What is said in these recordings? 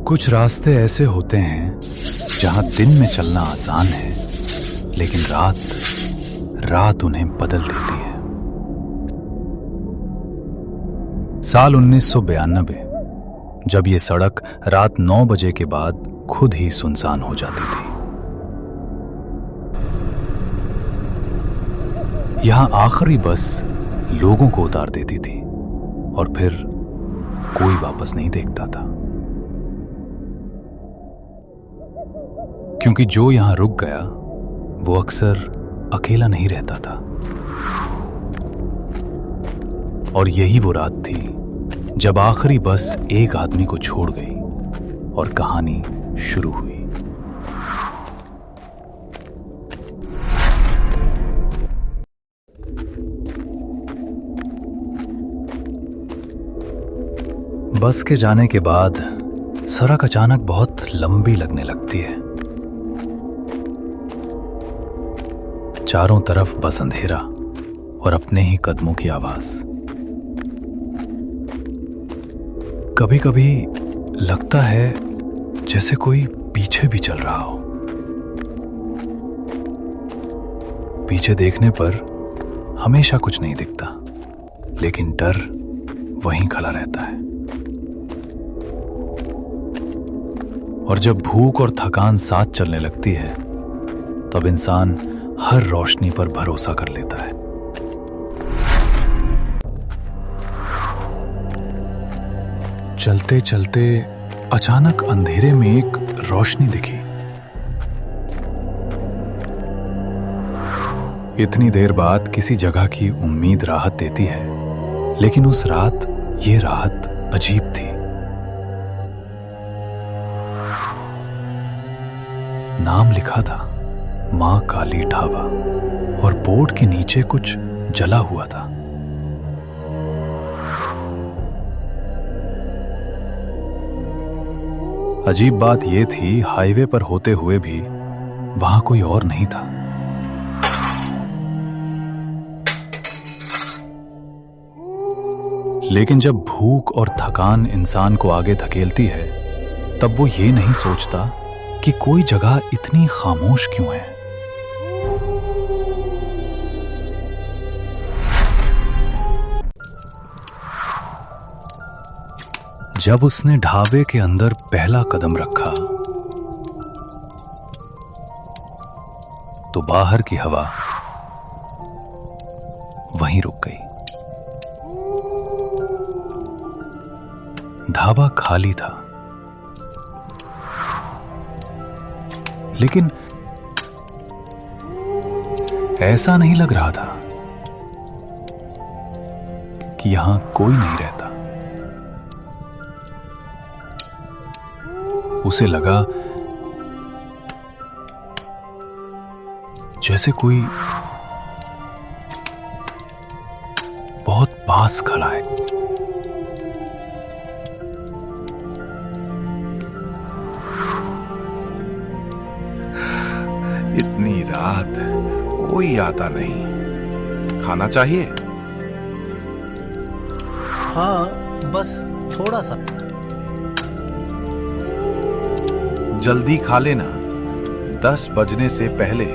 कुछ रास्ते ऐसे होते हैं जहां दिन में चलना आसान है, लेकिन रात उन्हें बदल देती है। साल 1992, जब ये सड़क रात 9 बजे के बाद खुद ही सुनसान हो जाती थी। यहां आखिरी बस लोगों को उतार देती थी और फिर कोई वापस नहीं देखता था, क्योंकि जो यहां रुक गया वो अक्सर अकेला नहीं रहता था। और यही वो रात थी जब आखिरी बस एक आदमी को छोड़ गई और कहानी शुरू हुई। बस के जाने के बाद सड़क अचानक बहुत लंबी लगने लगती है। चारों तरफ बस अंधेरा और अपने ही कदमों की आवाज। कभी कभी लगता है जैसे कोई पीछे भी चल रहा हो। पीछे देखने पर हमेशा कुछ नहीं दिखता, लेकिन डर वहीं खड़ा रहता है। और जब भूख और थकान साथ चलने लगती है, तब इंसान हर रोशनी पर भरोसा कर लेता है। चलते चलते अचानक अंधेरे में एक रोशनी दिखी। इतनी देर बाद किसी जगह की उम्मीद राहत देती है, लेकिन उस रात ये राहत अजीब थी। नाम लिखा था मां काली ढाबा, और बोर्ड के नीचे कुछ जला हुआ था। अजीब बात यह थी, हाईवे पर होते हुए भी वहां कोई और नहीं था। लेकिन जब भूख और थकान इंसान को आगे धकेलती है, तब वो ये नहीं सोचता कि कोई जगह इतनी खामोश क्यों है। जब उसने ढाबे के अंदर पहला कदम रखा, तो बाहर की हवा वहीं रुक गई। ढाबा खाली था, लेकिन ऐसा नहीं लग रहा था कि यहां कोई नहीं रहता। उसे लगा जैसे कोई बहुत पास खड़ा है। इतनी रात कोई आता नहीं। खाना चाहिए? हाँ, बस थोड़ा सा। जल्दी खा लेना, 10 बजने से पहले।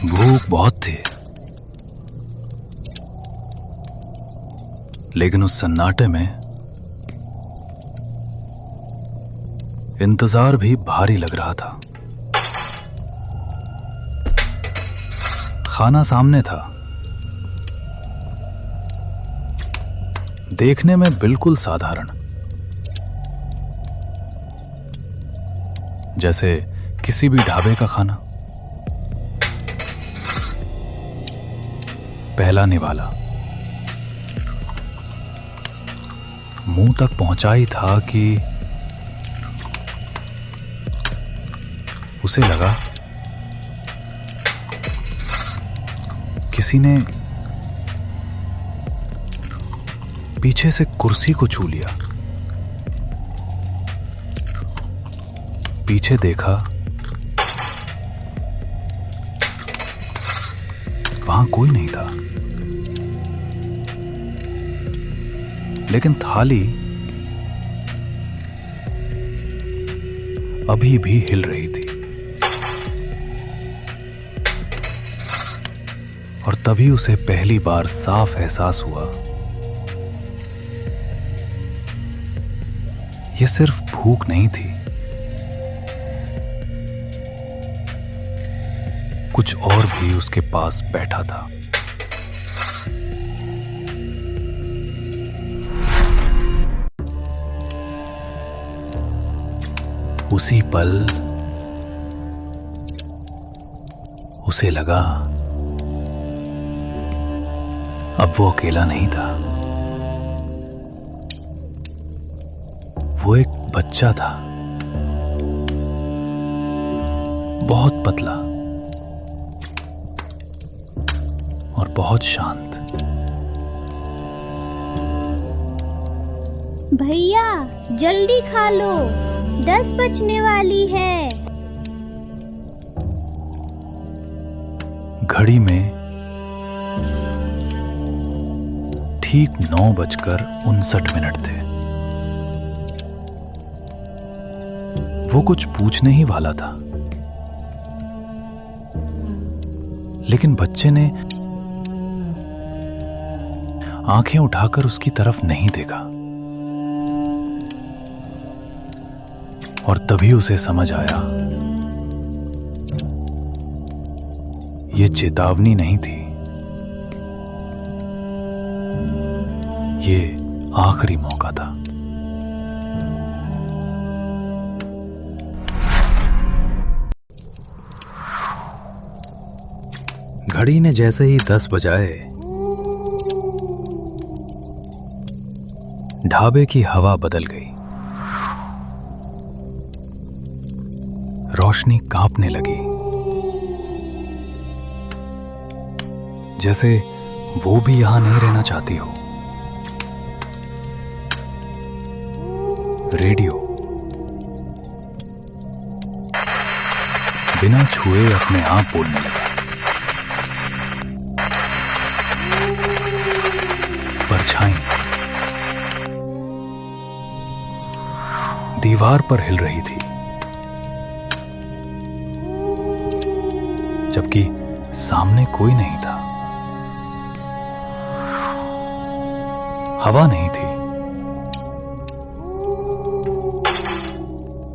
भूख बहुत थी, लेकिन उस सन्नाटे में इंतजार भी भारी लग रहा था। खाना सामने था, देखने में बिल्कुल साधारण, जैसे किसी भी ढाबे का खाना। पहला निवाला मुंह तक पहुंचा ही था कि उसे लगा किसी ने पीछे से कुर्सी को छू लिया। पीछे देखा वहां कोई नहीं था, लेकिन थाली अभी भी हिल रही थी। और तभी उसे पहली बार साफ एहसास हुआ, यह सिर्फ भूख नहीं थी, कुछ और भी उसके पास बैठा था। उसी पल उसे लगा अब वो अकेला नहीं था। वो एक बच्चा था, बहुत पतला और बहुत शांत। भैया जल्दी खा लो, 10 बजने वाली है। घड़ी में ठीक 9:59 थे। वो कुछ पूछने ही वाला था, लेकिन बच्चे ने आंखें उठाकर उसकी तरफ नहीं देखा। और तभी उसे समझ आया, ये चेतावनी नहीं थी, ये आखिरी मौका था। घड़ी ने जैसे ही 10 बजाए, ढाबे की हवा बदल गई। रोशनी कांपने लगी, जैसे वो भी यहां नहीं रहना चाहती हो। रेडियो बिना छुए अपने आप बोलने लगा। परछाई दीवार पर हिल रही थी, जबकि सामने कोई नहीं था। हवा नहीं थी,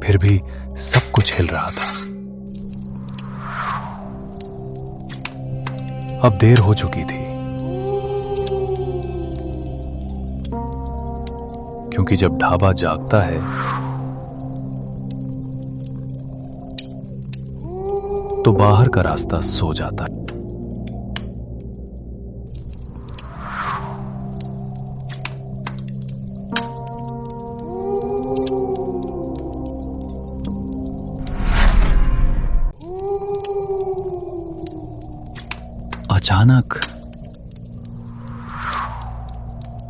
फिर भी सब कुछ हिल रहा था। अब देर हो चुकी थी, क्योंकि जब ढाबा जागता है तो बाहर का रास्ता सो जाता है। अचानक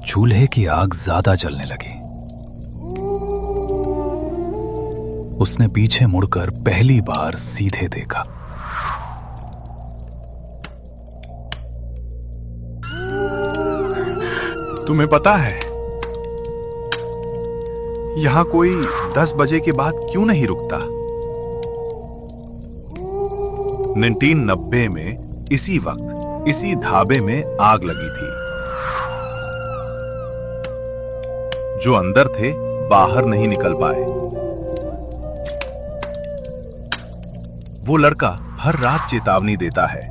चूल्हे की आग ज्यादा जलने लगी। उसने पीछे मुड़कर पहली बार सीधे देखा। तुम्हें पता है यहां कोई 10 बजे के बाद क्यों नहीं रुकता? 1990 में इसी वक्त इसी ढाबे में आग लगी थी। जो अंदर थे बाहर नहीं निकल पाए। वो लड़का हर रात चेतावनी देता है,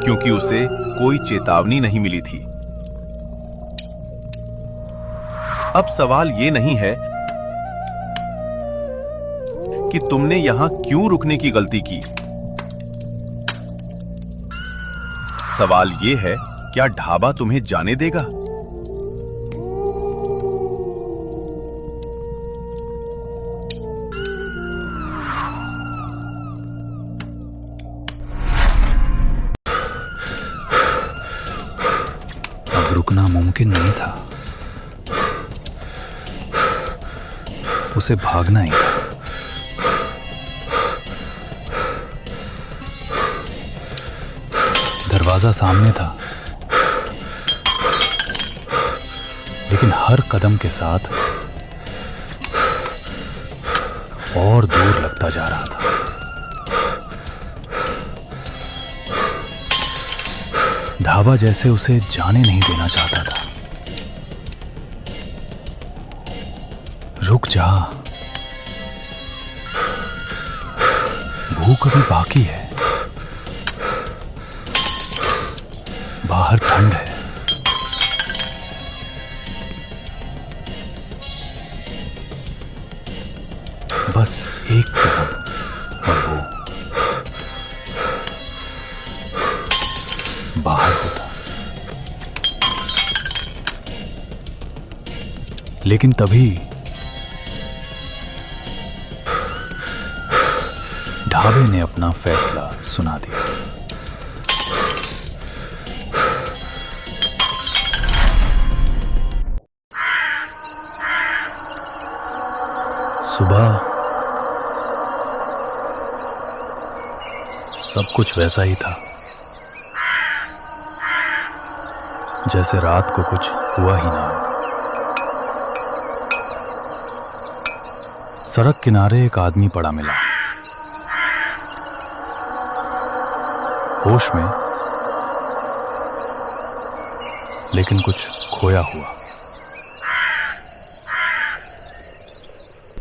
क्योंकि उसे कोई चेतावनी नहीं मिली थी। अब सवाल ये नहीं है कि तुमने यहां क्यों रुकने की गलती की। सवाल ये है, क्या ढाबा तुम्हें जाने देगा? अब रुकना मुमकिन नहीं था, उसे भागना ही था। दरवाजा सामने था, लेकिन हर कदम के साथ और दूर लगता जा रहा था। ढाबा जैसे उसे जाने नहीं देना चाहता था। रुक जा, भूख अभी बाकी है, बाहर ठंड है। बस एक कदम और वो बाहर होता। लेकिन तभी ढाबे ने अपना फैसला सुना दिया। सुबह सब कुछ वैसा ही था जैसे रात को कुछ हुआ ही ना हो। सड़क किनारे एक आदमी पड़ा मिला, होश में, लेकिन कुछ खोया हुआ।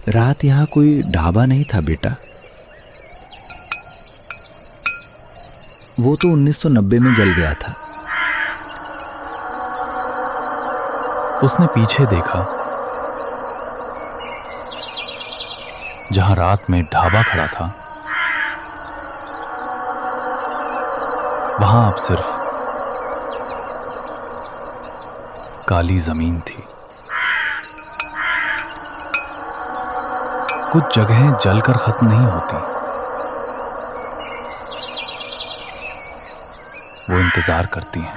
रात यहाँ कोई ढाबा नहीं था बेटा। वो तो 1990 में जल गया था। उसने पीछे देखा, जहां रात में ढाबा खड़ा था, वहां अब सिर्फ काली जमीन थी। कुछ जगहें जलकर खत्म नहीं होती, वो इंतजार करती हैं।